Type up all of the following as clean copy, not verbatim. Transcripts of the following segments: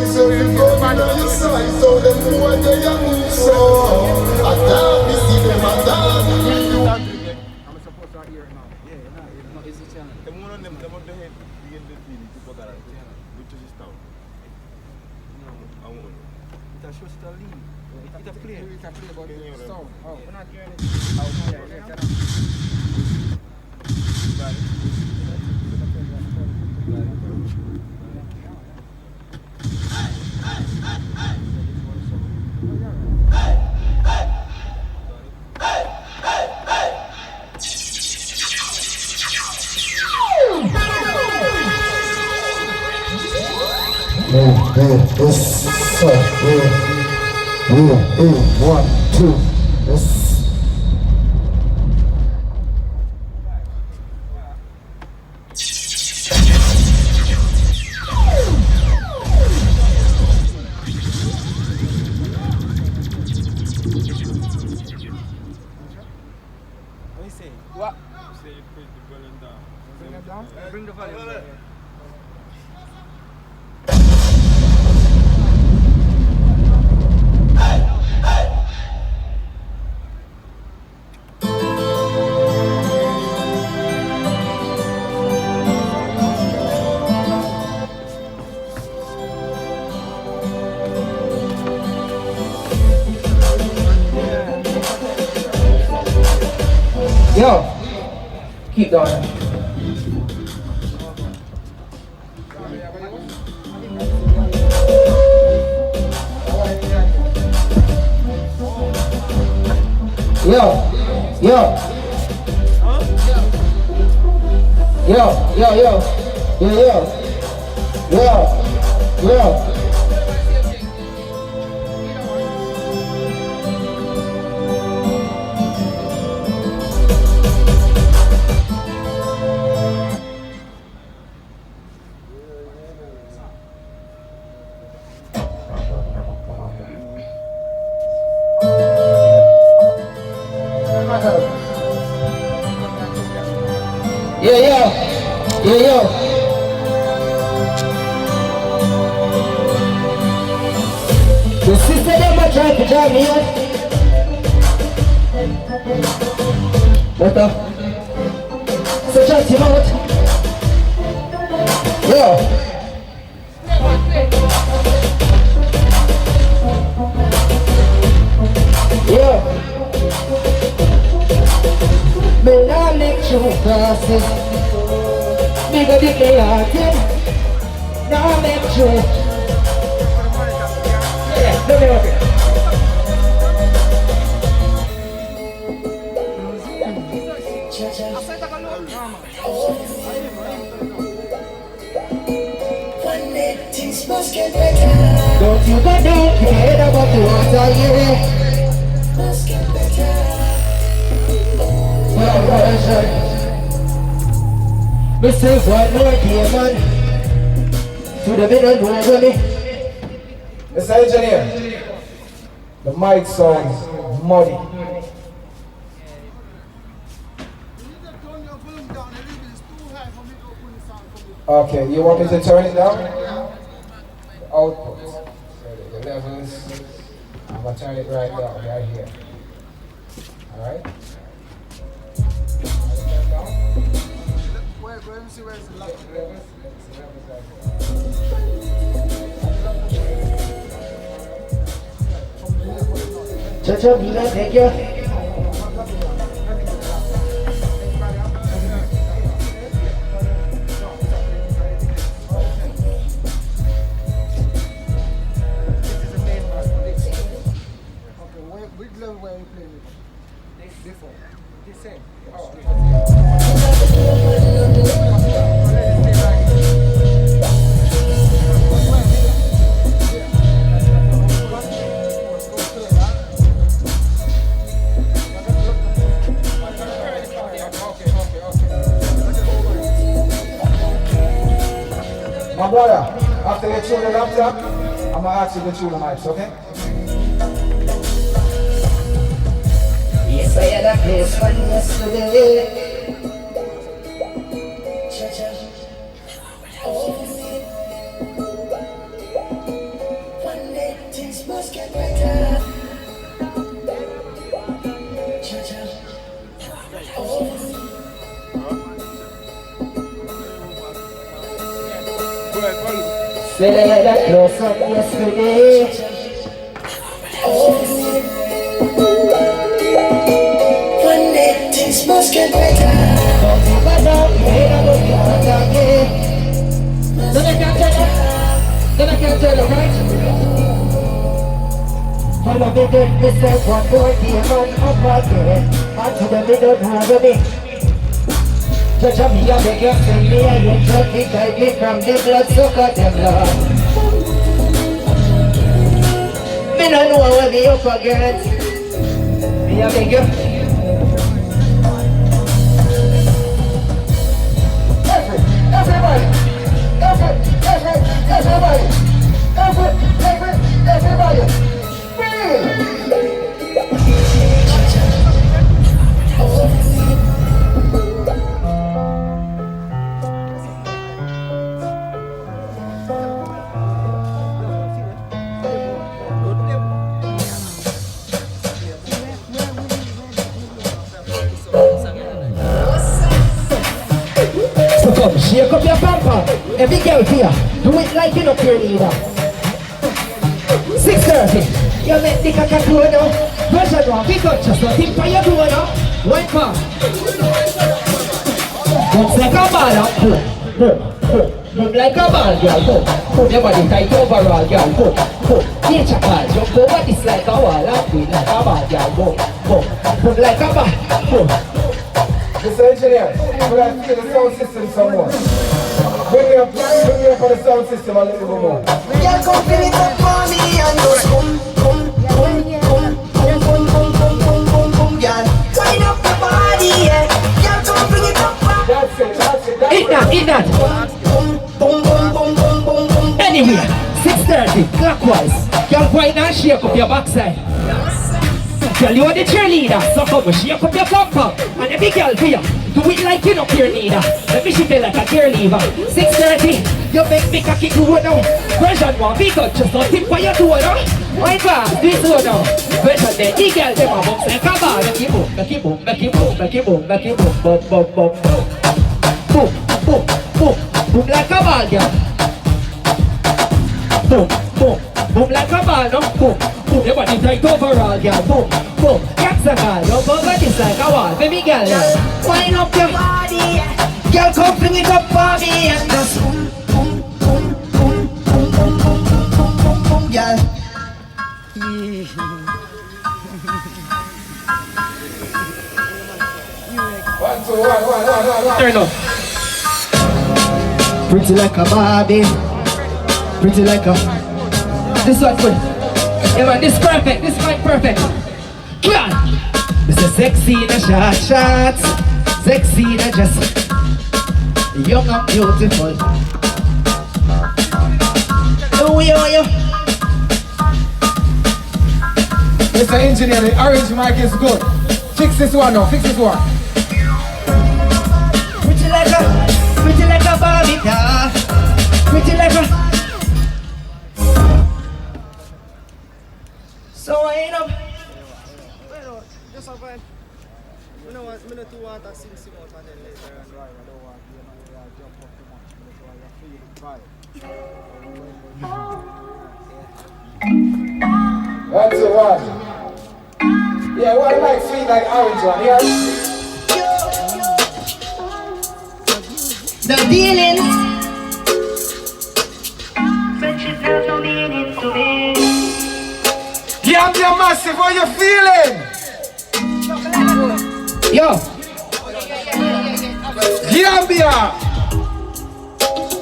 boys of the gun on your side, so them boy they a move so. I can't be see them a dance with you. I'm supposed to hear it now. Yeah, no, it's the channel. The one on them, the one they had the end of the film, you forgot that channel. Which is town. No, I won't. It has just a lead. It a play. It a play, but it's sound. Oh, we're not hearing it. Got it. Yes, sir. Yeah. 1, 2. Yes. What? You say you put the volume down. Bring it down? Bring the volume down. Yo, keep going. Yo. The sister them are trying to drive me out. What the? So check him out. Me not make you passes. Me go dig me heart in. Now make you. Let me help you. Don't you go down, care about the water, yeah. Must get better. Me say one more day, man. To the middle, don't go me. Mr. Engineer, the mic sounds muddy. Okay, you want me to turn it down? The output. So the levels. I'm going to turn it right down, right here. Alright? Let me see where it's the levels. Chacha, Bila, thank you. Which level were you playing with? Before. The same. My brother, after you tune the laptop, I'm going to ask you to tune the mics, okay? Yes, I had a place one yesterday. Say that close up yesterday. One day things must get better. But now, hey, I don't want to again. Then I can't tell you. Then I can't tell you, right? Follow me, get myself one more demon up again. And to them, they don't have me. Judge me, I beg you, send me, I ain't trying guide me from the blood, sucker them love. Me no know where me up against. Me, I beg you. Everybody. Shake up your pamper. Every girl here, do it like you know your leader. 6:30. You make the caca now. Version 1, pick up just a tip for your door now. One more. Looks like a ball. Look like a ball, girl. Put your body tight overall, girl. Nature ball. Jump over this like a wall. And feel like a ball, girl. Look like a ball. Mr. Engineer, we have to get the sound system some more. Bring me up on the sound system a little bit more. Y'all come fill it up for me and just boom, y'all. Wind up the body, yeah. Y'all come bring it up for me. That's it. Eat that. Anyway, 6:30, clockwise. Y'all go in and shake up your backside. Girl, you are the cheerleader, so come and shake up your pumper. And every girl here, do it like you know your leader. Let me shake it like a gear lever. 6:30, you make me cocky good now. Version 1, big up, just don't tip for your door now. My God, this one now. Version then, the girl, them a box like a ball. Make it boom, make it boom, make it boom, make it boom, make it boom, boom, boom, boom, boom. Boom, boom, boom, boom like a ball, girl. Boom, boom, boom like a ball, no? Boom, boom, your body tight overall, girl. Boom, boom, that's a ball. Don't go over this like a wall. Baby girl, yeah. Wind up your body, girl, come bring it up for me and just Y'all. One. turn up. Pretty like a Barbie. Pretty like a. This one's good. Yeah man, this perfect. This one perfect. Come on. This is sexy in a shots. Sexy in a dress. Young and beautiful. Oh yo. Mr. Engineer, the orange mic is good. Fix this one now, fix this one. Pretty like a Barbie doll. Pretty like a. So I ain't up. Well, just a vibe. I don't want to sing out and then later and right. I don't want to jump up too much. That's why I feel the vibe. That's the one. Yeah, what like sweet like orange one, yeah? The feelings. Friendship has no meaning to me. Gambia massive, how you feeling? Yo. Gambia!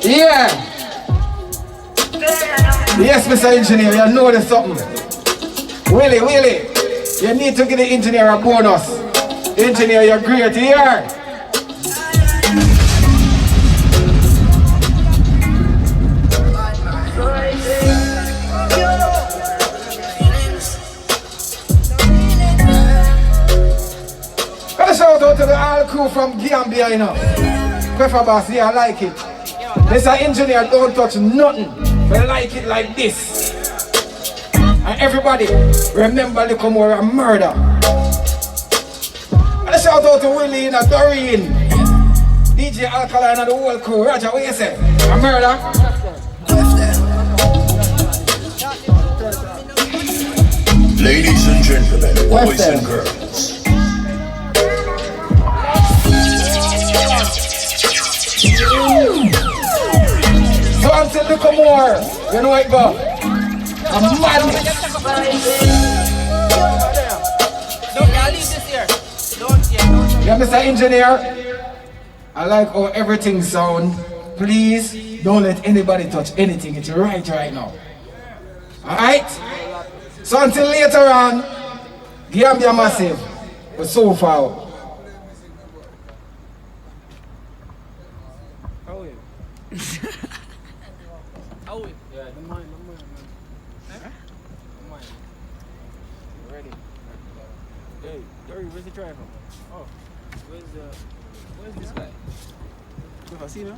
Yeah! Yes, Mr. Engineer, you know there's something. Willie, you need to give the engineer a bonus. Engineer, you're great here. Got a shout out to the all crew from Gambia, you know. QUEFFA boss, yeah, I like it. Mr. Engineer, don't touch nothing. But I like it like this. And everybody, remember the more a murder. And a shout out to Willie and Doreen, DJ Alkaline and the whole crew. Roger, what you say? A murder? boys and girls. So until they come more, you know it go. A man. Yeah, Mr. Engineer, I like how everything sound. Please don't let anybody touch anything. It's right now. Alright? So until later on, Gambia massive. But so far. Hey, Dirty, where's the driver? Oh, where's this guy? QUEFFA, see him?